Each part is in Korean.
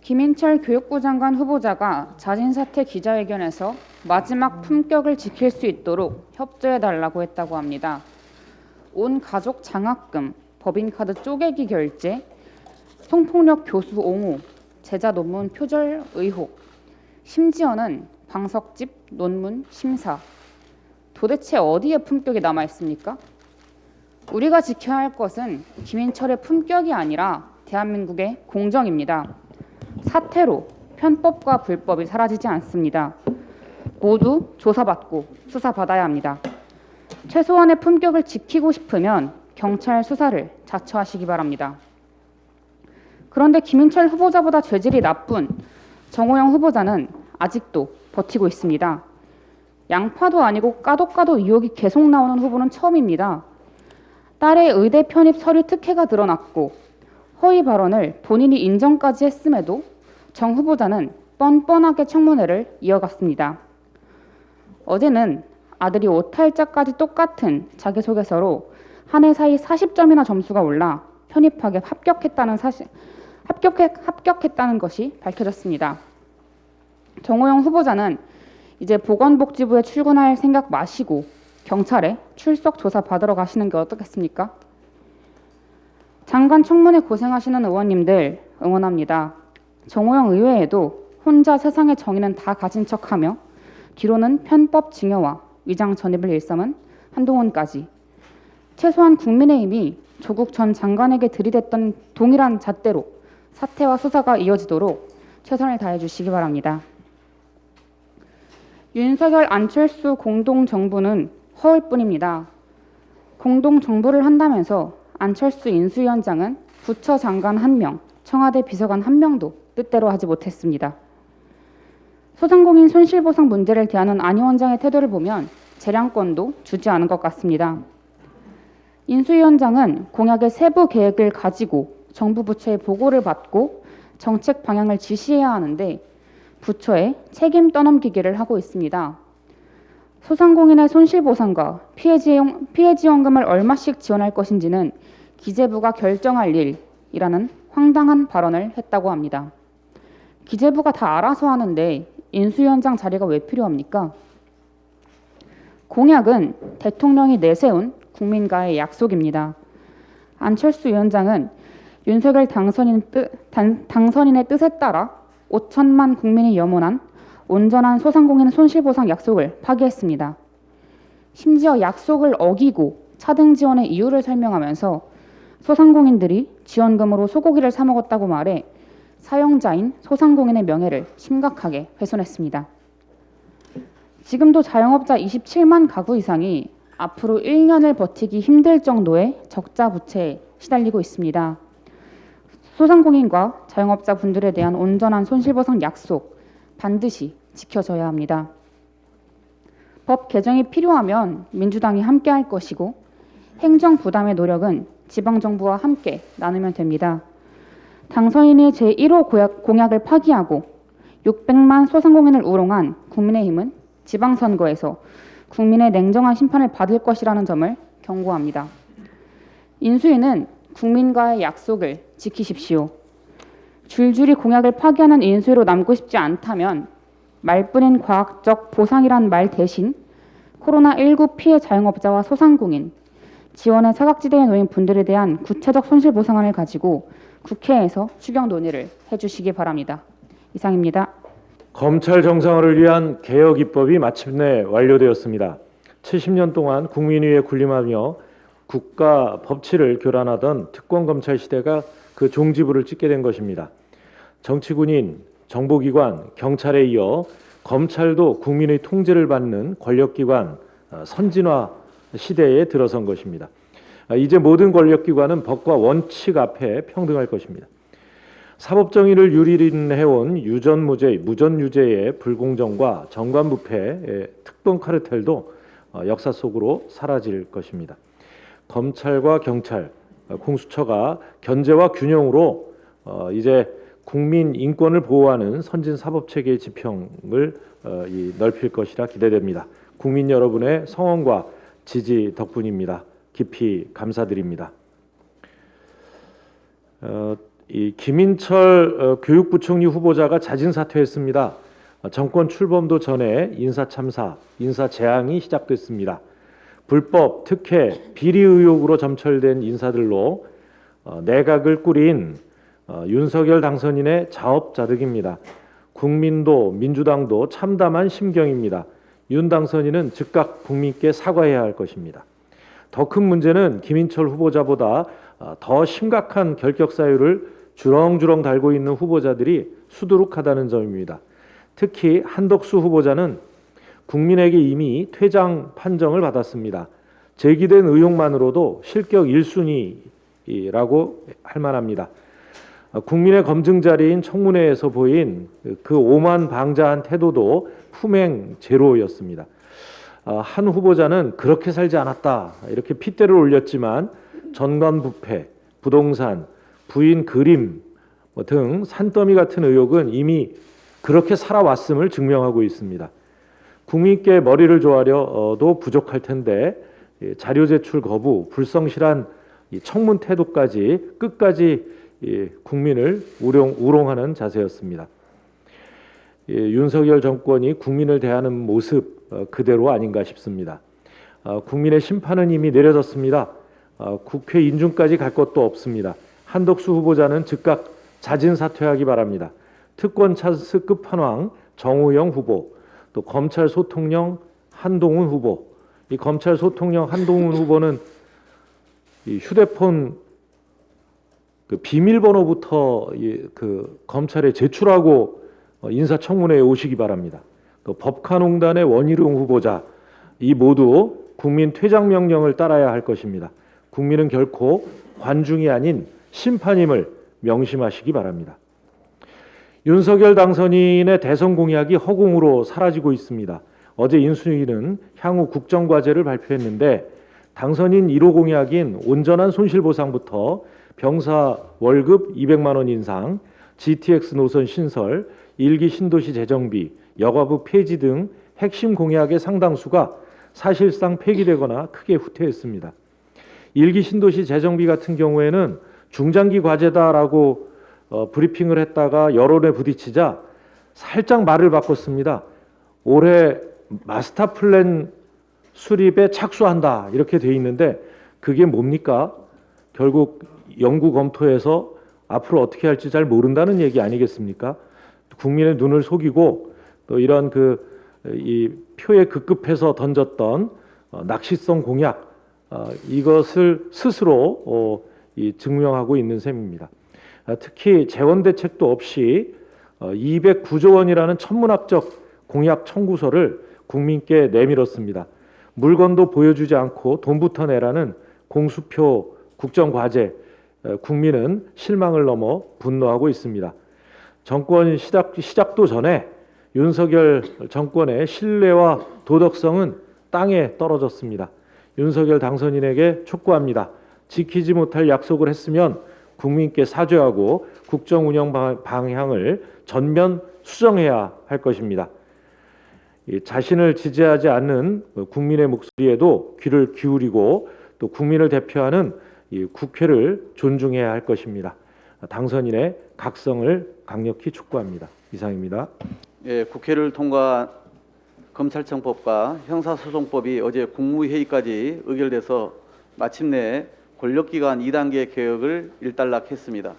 김인철 교육부 장관 후보자가 자진사퇴 기자회견에서 마지막 품격을 지킬 수 있도록 협조해달라고 했다고 합니다. 온 가족 장학금, 법인카드 쪼개기 결제, 성폭력 교수 옹호, 제자 논문 표절 의혹, 심지어는 방석집 논문 심사. 도대체 어디에 품격이 남아 있습니까? 우리가 지켜야 할 것은 김인철의 품격이 아니라 대한민국의 공정입니다. 사퇴로 편법과 불법이 사라지지 않습니다. 모두 조사받고 수사받아야 합니다. 최소한의 품격을 지키고 싶으면 경찰 수사를 자처하시기 바랍니다. 그런데 김인철 후보자보다 죄질이 나쁜 정호영 후보자는 아직도 버티고 있습니다. 양파도 아니고 까도 의혹이 계속 나오는 후보는 처음입니다. 딸의 의대 편입 서류 특혜가 드러났고 허위 발언을 본인이 인정까지 했음에도 정 후보자는 뻔뻔하게 청문회를 이어갔습니다. 어제는 아들이 오탈자까지 똑같은 자기소개서로 한 해 사이 40점이나 점수가 올라 편입학에 합격했다는 것이 밝혀졌습니다. 정호영 후보자는 이제 보건복지부에 출근할 생각 마시고 경찰에 출석 조사 받으러 가시는 게 어떻겠습니까? 장관 청문회 고생하시는 의원님들 응원합니다. 정호영 의외에도 혼자 세상의 정의는 다 가진 척하며 뒤로는 편법 증여와 위장 전입을 일삼은 한동훈까지 최소한 국민의힘이 조국 전 장관에게 들이댔던 동일한 잣대로 사퇴와 수사가 이어지도록 최선을 다해 주시기 바랍니다. 윤석열 안철수 공동정부는 허울뿐입니다. 공동정부를 한다면서 안철수 인수위원장은 부처 장관 1명, 청와대 비서관 1명도 뜻대로 하지 못했습니다. 소상공인 손실보상 문제를 대하는 안 위원장의 태도를 보면 재량권도 주지 않은 것 같습니다. 인수위원장은 공약의 세부 계획을 가지고 정부 부처의 보고를 받고 정책 방향을 지시해야 하는데 부처에 책임 떠넘기기를 하고 있습니다. 소상공인의 손실보상과 피해지원금을 얼마씩 지원할 것인지는 기재부가 결정할 일이라는 황당한 발언을 했다고 합니다. 기재부가 다 알아서 하는데 인수위원장 자리가 왜 필요합니까? 공약은 대통령이 내세운 국민과의 약속입니다. 안철수 위원장은 윤석열 당선인의 뜻에 따라 5천만 국민이 염원한 온전한 소상공인 손실보상 약속을 파기했습니다. 심지어 약속을 어기고 차등 지원의 이유를 설명하면서 소상공인들이 지원금으로 소고기를 사 먹었다고 말해 사용자인 소상공인의 명예를 심각하게 훼손했습니다. 지금도 자영업자 27만 가구 이상이 앞으로 1년을 버티기 힘들 정도의 적자 부채에 시달리고 있습니다. 소상공인과 자영업자 분들에 대한 온전한 손실보상 약속 반드시 지켜져야 합니다. 법 개정이 필요하면 민주당이 함께할 것이고 행정 부담의 노력은 지방정부와 함께 나누면 됩니다. 당선인의 제1호 공약을 파기하고 600만 소상공인을 우롱한 국민의힘은 지방선거에서 국민의 냉정한 심판을 받을 것이라는 점을 경고합니다. 인수위는 국민과의 약속을 지키십시오. 줄줄이 공약을 파기하는 인수위로 남고 싶지 않다면 말뿐인 과학적 보상이란 말 대신 코로나19 피해 자영업자와 소상공인, 지원의 사각지대에 놓인 분들에 대한 구체적 손실보상안을 가지고 국회에서 추경 논의를 해주시기 바랍니다. 이상입니다. 검찰 정상화를 위한 개혁 입법이 마침내 완료되었습니다. 70년 동안 국민위에 군림하며 국가 법치를 교란하던 특권검찰 시대가 그 종지부를 찍게 된 것입니다. 정치군인, 정보기관, 경찰에 이어 검찰도 국민의 통제를 받는 권력기관 선진화 시대에 들어선 것입니다. 이제 모든 권력기관은 법과 원칙 앞에 평등할 것입니다. 사법정의를 유린해온 유전무죄, 무전유죄의 불공정과 정관부패의 특권 카르텔도 역사 속으로 사라질 것입니다. 검찰과 경찰, 공수처가 견제와 균형으로 이제 국민 인권을 보호하는 선진 사법체계의 지평을 넓힐 것이라 기대됩니다. 국민 여러분의 성원과 지지 덕분입니다. 깊이 감사드립니다. 이 김인철 교육부총리 후보자가 자진 사퇴했습니다. 정권 출범도 전에 인사 참사, 인사 재앙이 시작됐습니다. 불법, 특혜, 비리 의혹으로 점철된 인사들로 내각을 꾸린 윤석열 당선인의 자업자득입니다. 국민도 민주당도 참담한 심경입니다. 윤 당선인은 즉각 국민께 사과해야 할 것입니다. 더 큰 문제는 김인철 후보자보다 더 심각한 결격 사유를 주렁주렁 달고 있는 후보자들이 수두룩하다는 점입니다. 특히 한덕수 후보자는 국민에게 이미 퇴장 판정을 받았습니다. 제기된 의혹만으로도 실격 1순위라고 할 만합니다. 국민의 검증 자리인 청문회에서 보인 그 오만방자한 태도도 품행 제로였습니다. 한 후보자는 그렇게 살지 않았다 이렇게 핏대를 올렸지만 전관부패, 부동산, 부인 그림 등 산더미 같은 의혹은 이미 그렇게 살아왔음을 증명하고 있습니다. 국민께 머리를 조아려도 부족할 텐데 자료 제출 거부, 불성실한 청문 태도까지 끝까지 국민을 우롱하는 자세였습니다. 윤석열 정권이 국민을 대하는 모습 그대로 아닌가 싶습니다. 국민의 심판은 이미 내려졌습니다. 국회 인준까지 갈 것도 없습니다. 한덕수 후보자는 즉각 자진 사퇴하기 바랍니다. 특권 찬스 끝판왕 정호영 후보, 또 검찰 소통령 한동훈 후보. 이 검찰 소통령 한동훈 후보는 이 휴대폰 그 비밀번호부터 그 검찰에 제출하고 인사청문회에 오시기 바랍니다. 또 법카농단의 원희룡 후보자, 이 모두 국민 퇴장 명령을 따라야 할 것입니다. 국민은 결코 관중이 아닌 심판임을 명심하시기 바랍니다. 윤석열 당선인의 대선 공약이 허공으로 사라지고 있습니다. 어제 인수위는 향후 국정과제를 발표했는데 당선인 1호 공약인 온전한 손실보상부터 병사 월급 200만 원 인상, GTX 노선 신설, 1기 신도시 재정비, 여가부 폐지 등 핵심 공약의 상당수가 사실상 폐기되거나 크게 후퇴했습니다. 1기 신도시 재정비 같은 경우에는 중장기 과제다라고 브리핑을 했다가 여론에 부딪히자 살짝 말을 바꿨습니다. 올해 마스터 플랜 수립에 착수한다 이렇게 돼 있는데 그게 뭡니까? 결국 연구 검토해서 앞으로 어떻게 할지 잘 모른다는 얘기 아니겠습니까? 국민의 눈을 속이고 또 이런 이 표에 급급해서 던졌던 낚시성 공약 이것을 스스로 증명하고 있는 셈입니다. 특히 재원 대책도 없이 209조 원이라는 천문학적 공약 청구서를 국민께 내밀었습니다. 물건도 보여주지 않고 돈부터 내라는 공수표 국정과제, 국민은 실망을 넘어 분노하고 있습니다. 정권 시작도 전에 윤석열 정권의 신뢰와 도덕성은 땅에 떨어졌습니다. 윤석열 당선인에게 촉구합니다. 지키지 못할 약속을 했으면 국민께 사죄하고 국정 운영 방향을 전면 수정해야 할 것입니다. 자신을 지지하지 않는 국민의 목소리에도 귀를 기울이고 또 국민을 대표하는 국회를 존중해야 할 것입니다. 당선인의 각성을 강력히 촉구합니다. 이상입니다. 예, 국회를 통과한 검찰청법과 형사소송법이 어제 국무회의까지 의결돼서 마침내 권력기관 2단계 개혁을 일단락했습니다.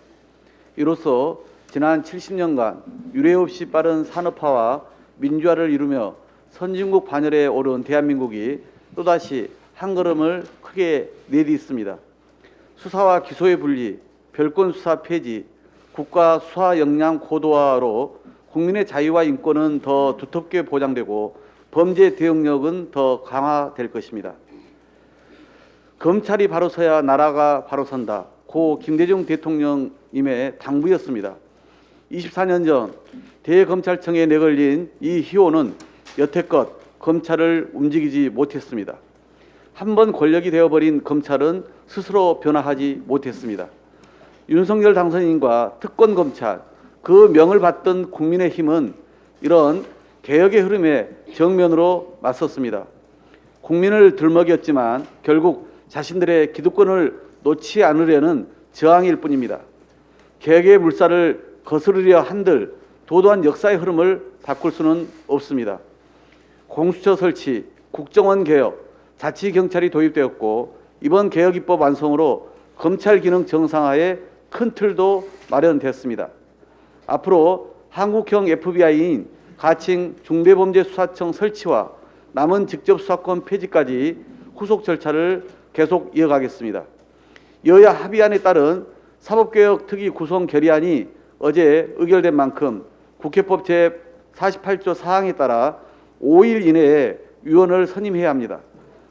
이로써 지난 70년간 유례 없이 빠른 산업화와 민주화를 이루며 선진국 반열에 오른 대한민국이 또다시 한 걸음을 크게 내딛습니다. 수사와 기소의 분리, 별건 수사 폐지, 국가 수사 역량 고도화로 국민의 자유와 인권은 더 두텁게 보장되고 범죄 대응력은 더 강화될 것입니다. 검찰이 바로 서야 나라가 바로 선다. 고 김대중 대통령님의 당부였습니다. 24년 전 대검찰청에 내걸린 이 희호는 여태껏 검찰을 움직이지 못했습니다. 한번 권력이 되어버린 검찰은 스스로 변화하지 못했습니다. 윤석열 당선인과 특권검찰, 그 명을 받던 국민의힘은 이런 개혁의 흐름에 정면으로 맞섰습니다. 국민을 들먹였지만 결국 자신들의 기득권을 놓지 않으려는 저항일 뿐입니다. 개혁의 물살을 거스르려 한들 도도한 역사의 흐름을 바꿀 수는 없습니다. 공수처 설치, 국정원 개혁, 자치경찰이 도입되었고 이번 개혁입법 완성으로 검찰 기능 정상화에 큰 틀도 마련됐습니다. 앞으로 한국형 FBI인 가칭 중대범죄수사청 설치와 남은 직접 수사권 폐지까지 후속 절차를 계속 이어가겠습니다. 여야 합의안에 따른 사법개혁 특위 구성 결의안이 어제 의결된 만큼 국회법 제48조 사항에 따라 5일 이내에 위원을 선임해야 합니다.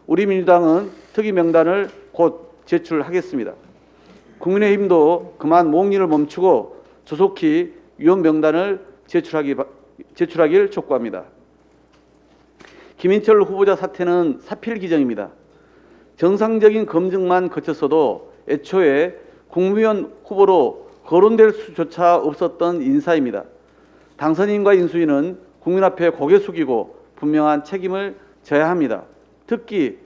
우리 민주당은 특위 명단을 곧 제출하겠습니다. 국민의힘도 그만 몽리를 멈추고 조속히 위원 명단을 제출하길 촉구합니다. 김인철 후보자 사태는 사필 기정입니다. 정상적인 검증만 거쳤어도 애초에 국무위원 후보로 거론될 수조차 없었던 인사입니다. 당선인과 인수위는 국민 앞에 고개 숙이고 분명한 책임을 져야 합니다. 특히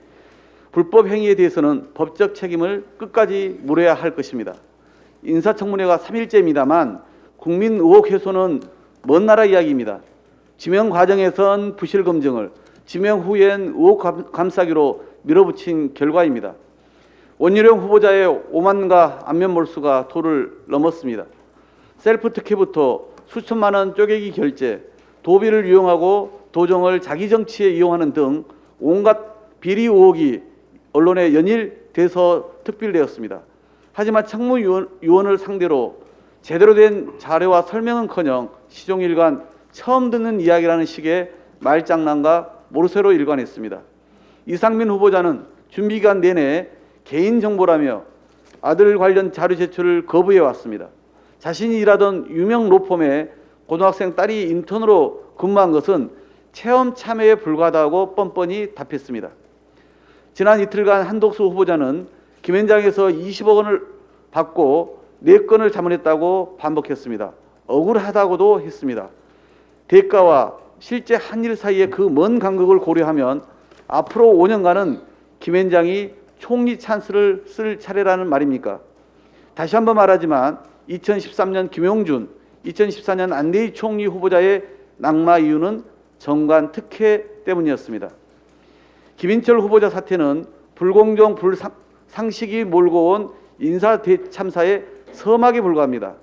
불법 행위에 대해서는 법적 책임을 끝까지 물어야 할 것입니다. 인사청문회가 3일째입니다만 국민 의혹 해소는 먼 나라 이야기입니다. 지명 과정에선 부실 검증을, 지명 후엔 의혹 감싸기로 밀어붙인 결과입니다. 원희룡 후보자의 오만과 안면 몰수가 도를 넘었습니다. 셀프 특혜부터 수천만 원 쪼개기 결제, 도비를 이용하고 도정을 자기 정치에 이용하는 등 온갖 비리 의혹이 언론에 연일돼서 특필되었습니다. 하지만 청무위원을 상대로 제대로 된 자료와 설명은커녕 시종일관 처음 듣는 이야기라는 식의 말장난과 모르쇠로 일관했습니다. 이상민 후보자는 준비기간 내내 개인정보라며 아들 관련 자료 제출을 거부해왔습니다. 자신이 일하던 유명 로펌에 고등학생 딸이 인턴으로 근무한 것은 체험 참여에 불과하다고 뻔뻔히 답했습니다. 지난 이틀간 한덕수 후보자는 김현장에서 20억 원을 받고 4건을 자문했다고 반복했습니다. 억울하다고도 했습니다. 대가와 실제 한 일 사이의 그 먼 간극을 고려하면 앞으로 5년간은 김현장이 총리 찬스를 쓸 차례라는 말입니까? 다시 한번 말하지만 2013년 김용준, 2014년 안대희 총리 후보자의 낙마 이유는 정관 특혜 때문이었습니다. 김인철 후보자 사태는 불공정, 불상식이 몰고 온 인사 대참사의 서막에 불과합니다.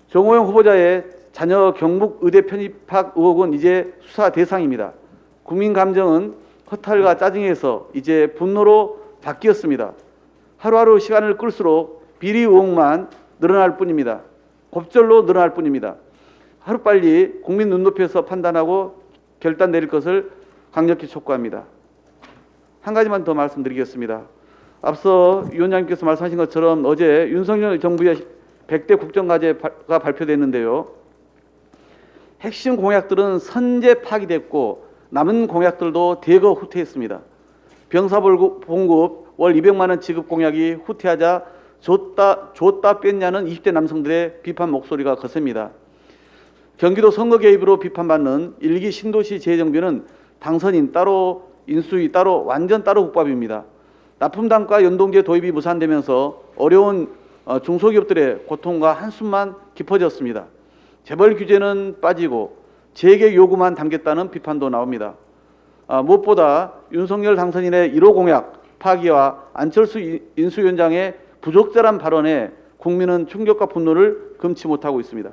정호영 후보자의 자녀 경북 의대 편입학 의혹은 이제 수사 대상입니다. 국민 감정은 허탈과 짜증에서 이제 분노로 바뀌었습니다. 하루하루 시간을 끌수록 비리 의혹만 늘어날 뿐입니다. 곱절로 늘어날 뿐입니다. 하루빨리 국민 눈높이에서 판단하고 결단 내릴 것을 강력히 촉구합니다. 한 가지만 더 말씀드리겠습니다. 앞서 위원장님께서 말씀하신 것처럼 어제 윤석열 정부의 100대 국정과제가 발표됐는데요. 핵심 공약들은 선제 파기됐고 남은 공약들도 대거 후퇴했습니다. 병사봉급 월 200만 원 지급 공약이 후퇴하자 줬다 뺐냐는 20대 남성들의 비판 목소리가 거셉니다. 경기도 선거 개입으로 비판받는 1기 신도시 재정비는 당선인 따로, 인수위 따로, 완전 따로 국밥입니다. 납품단가 연동제 도입이 무산되면서 어려운 중소기업들의 고통과 한숨만 깊어졌습니다. 재벌 규제는 빠지고 재개 요구만 담겼다는 비판도 나옵니다. 무엇보다 윤석열 당선인의 1호 공약 파기와 안철수 인수위원장의 부적절한 발언에 국민은 충격과 분노를 금치 못하고 있습니다.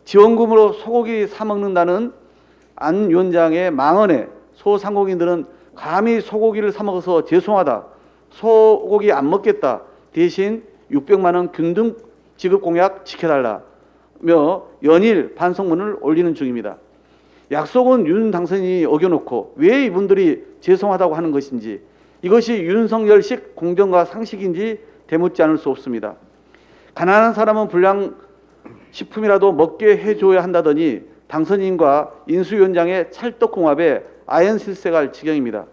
지원금으로 소고기 사 먹는다는 안 위원장의 망언에 소상공인들은 감히 소고기를 사 먹어서 죄송하다, 소고기 안 먹겠다, 대신 600만 원 균등 지급 공약 지켜달라며 연일 반성문을 올리는 중입니다. 약속은 윤 당선인이 어겨놓고 왜 이분들이 죄송하다고 하는 것인지, 이것이 윤석열식 공정과 상식인지 되묻지 않을 수 없습니다. 가난한 사람은 불량식품이라도 먹게 해줘야 한다더니 당선인과 인수위원장의 찰떡궁합에 아연실세갈 지경입니다.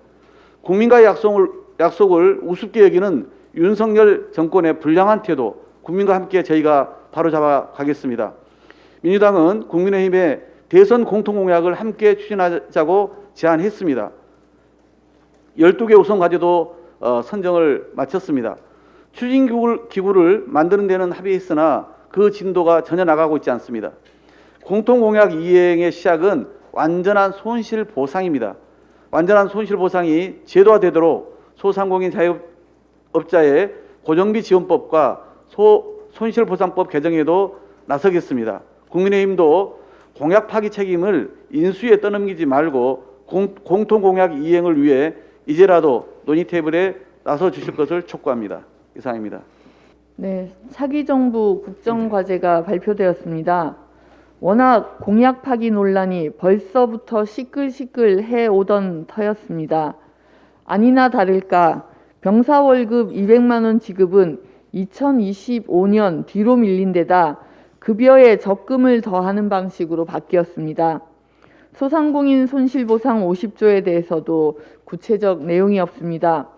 국민과의 약속을 우습게 여기는 윤석열 정권의 불량한 태도, 국민과 함께 저희가 바로잡아 가겠습니다. 민주당은 국민의힘의 대선 공통공약을 함께 추진하자고 제안했습니다. 12개 우선 과제도 선정을 마쳤습니다. 추진기구를 만드는 데는 합의했으나 그 진도가 전혀 나가고 있지 않습니다. 공통공약 이행의 시작은 완전한 손실보상입니다. 완전한 손실보상이 제도화되도록 소상공인 자영업자의 고정비 지원법과 손실보상법 개정에도 나서겠습니다. 국민의힘도 공약 파기 책임을 인수위에 떠넘기지 말고 공통공약 이행을 위해 이제라도 논의 테이블에 나서 주실 것을 촉구합니다. 이상입니다. 네, 차기 정부 국정과제가 발표되었습니다. 워낙 공약 파기 논란이 벌써부터 시끌시끌해 오던 터였습니다. 아니나 다를까 병사 월급 200만 원 지급은 2025년 뒤로 밀린 데다 급여에 적금을 더하는 방식으로 바뀌었습니다. 소상공인 손실보상 50조에 대해서도 구체적 내용이 없습니다.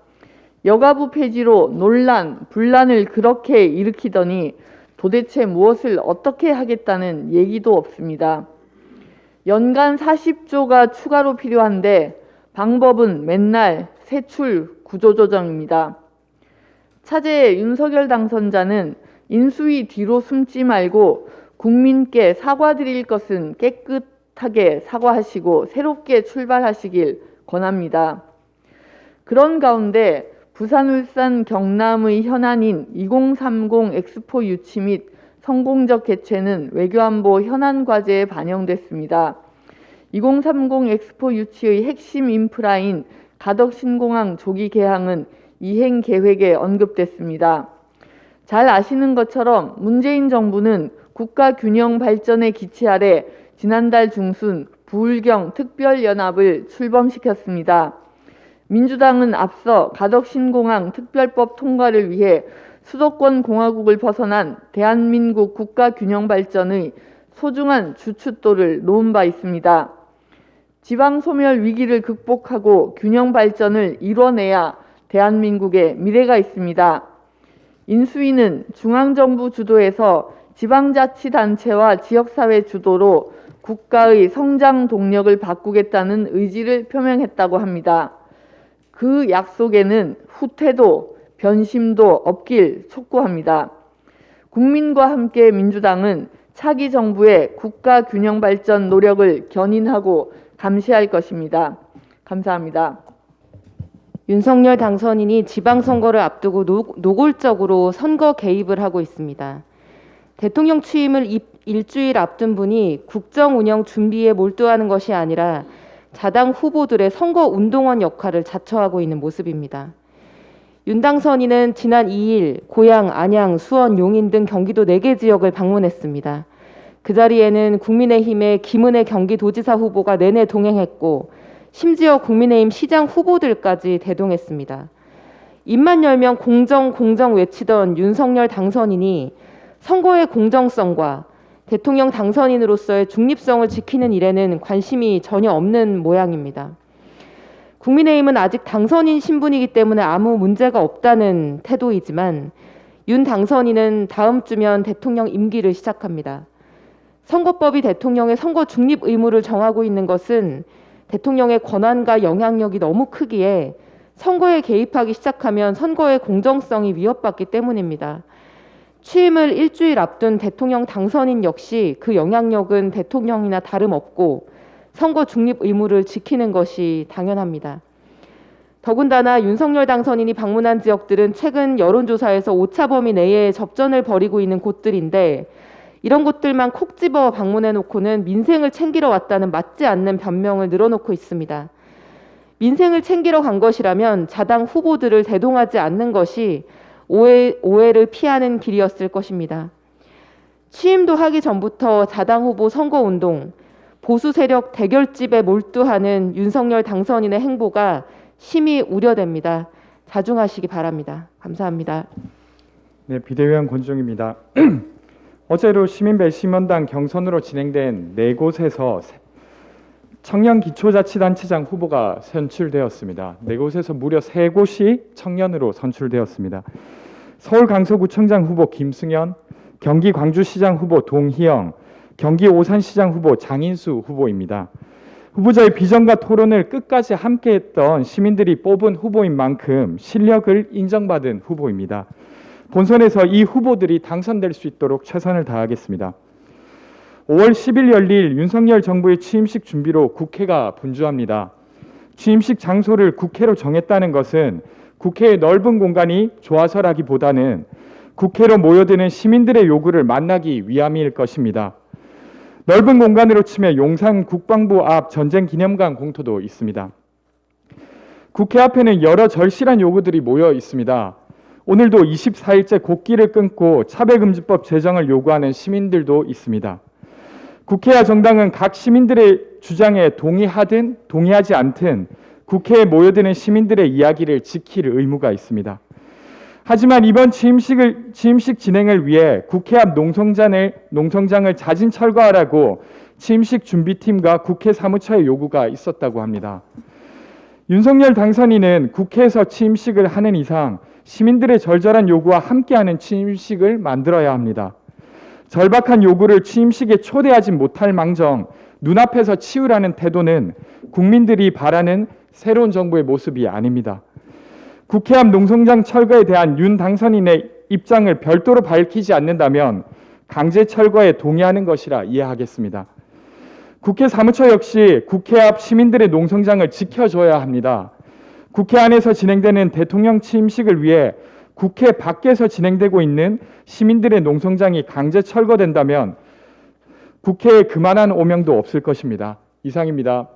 여가부 폐지로 논란, 분란을 그렇게 일으키더니 도대체 무엇을 어떻게 하겠다는 얘기도 없습니다. 연간 40조가 추가로 필요한데 방법은 맨날 세출 구조조정입니다. 차제 윤석열 당선자는 인수위 뒤로 숨지 말고 국민께 사과드릴 것은 깨끗하게 사과하시고 새롭게 출발하시길 권합니다. 그런 가운데 부산, 울산, 경남의 현안인 2030 엑스포 유치 및 성공적 개최는 외교안보 현안 과제에 반영됐습니다. 2030 엑스포 유치의 핵심 인프라인 가덕신공항 조기 개항은 이행 계획에 언급됐습니다. 잘 아시는 것처럼 문재인 정부는 국가 균형 발전의 기치 아래 지난달 중순 부울경 특별연합을 출범시켰습니다. 민주당은 앞서 가덕신공항 특별법 통과를 위해 수도권 공화국을 벗어난 대한민국 국가 균형 발전의 소중한 주춧돌을 놓은 바 있습니다. 지방 소멸 위기를 극복하고 균형 발전을 이뤄내야 대한민국의 미래가 있습니다. 인수위는 중앙정부 주도에서 지방자치단체와 지역사회 주도로 국가의 성장 동력을 바꾸겠다는 의지를 표명했다고 합니다. 그 약속에는 후퇴도 변심도 없길 촉구합니다. 국민과 함께 민주당은 차기 정부의 국가 균형 발전 노력을 견인하고 감시할 것입니다. 감사합니다. 윤석열 당선인이 지방선거를 앞두고 노골적으로 선거 개입을 하고 있습니다. 대통령 취임을 일주일 앞둔 분이 국정 운영 준비에 몰두하는 것이 아니라 자당 후보들의 선거 운동원 역할을 자처하고 있는 모습입니다. 윤 당선인은 지난 2일 고양, 안양, 수원, 용인 등 경기도 4개 지역을 방문했습니다. 그 자리에는 국민의힘의 김은혜 경기도지사 후보가 내내 동행했고 심지어 국민의힘 시장 후보들까지 대동했습니다. 입만 열면 공정 외치던 윤석열 당선인이 선거의 공정성과 대통령 당선인으로서의 중립성을 지키는 일에는 관심이 전혀 없는 모양입니다. 국민의힘은 아직 당선인 신분이기 때문에 아무 문제가 없다는 태도이지만 윤 당선인은 다음 주면 대통령 임기를 시작합니다. 선거법이 대통령의 선거 중립 의무를 정하고 있는 것은 대통령의 권한과 영향력이 너무 크기에 선거에 개입하기 시작하면 선거의 공정성이 위협받기 때문입니다. 취임을 일주일 앞둔 대통령 당선인 역시 그 영향력은 대통령이나 다름없고 선거 중립 의무를 지키는 것이 당연합니다. 더군다나 윤석열 당선인이 방문한 지역들은 최근 여론조사에서 오차 범위 내에 접전을 벌이고 있는 곳들인데 이런 곳들만 콕 집어 방문해놓고는 민생을 챙기러 왔다는 맞지 않는 변명을 늘어놓고 있습니다. 민생을 챙기러 간 것이라면 자당 후보들을 대동하지 않는 것이 오해를 피하는 길이었을 것입니다. 취임도 하기 전부터 자당 후보 선거운동, 보수 세력 대결집에 몰두하는 윤석열 당선인의 행보가 심히 우려됩니다. 자중하시기 바랍니다. 감사합니다. 네, 비대위원 권중입니다. 어제로 시민배심원당 경선으로 진행된 4곳에서 청년 기초자치단체장 후보가 선출되었습니다. 4곳에서 무려 3곳이 청년으로 선출되었습니다. 서울 강서구청장 후보 김승현, 경기 광주시장 후보 동희영, 경기 오산시장 후보 장인수 후보입니다. 후보자의 비전과 토론을 끝까지 함께했던 시민들이 뽑은 후보인 만큼 실력을 인정받은 후보입니다. 본선에서 이 후보들이 당선될 수 있도록 최선을 다하겠습니다. 5월 10일 열릴 윤석열 정부의 취임식 준비로 국회가 분주합니다. 취임식 장소를 국회로 정했다는 것은 국회의 넓은 공간이 좋아서라기보다는 국회로 모여드는 시민들의 요구를 만나기 위함일 것입니다. 넓은 공간으로 치면 용산 국방부 앞 전쟁기념관 공터도 있습니다. 국회 앞에는 여러 절실한 요구들이 모여 있습니다. 오늘도 24일째 곡기를 끊고 차별금지법 제정을 요구하는 시민들도 있습니다. 국회와 정당은 각 시민들의 주장에 동의하든 동의하지 않든 국회에 모여드는 시민들의 이야기를 지킬 의무가 있습니다. 하지만 이번 취임식 진행을 위해 국회 앞 농성장을 자진 철거하라고 취임식 준비팀과 국회 사무처의 요구가 있었다고 합니다. 윤석열 당선인은 국회에서 취임식을 하는 이상 시민들의 절절한 요구와 함께하는 취임식을 만들어야 합니다. 절박한 요구를 취임식에 초대하지 못할 망정 눈앞에서 치우라는 태도는 국민들이 바라는 새로운 정부의 모습이 아닙니다. 국회 앞 농성장 철거에 대한 윤 당선인의 입장을 별도로 밝히지 않는다면 강제 철거에 동의하는 것이라 이해하겠습니다. 국회 사무처 역시 국회 앞 시민들의 농성장을 지켜줘야 합니다. 국회 안에서 진행되는 대통령 취임식을 위해 국회 밖에서 진행되고 있는 시민들의 농성장이 강제 철거된다면 국회에 그만한 오명도 없을 것입니다. 이상입니다.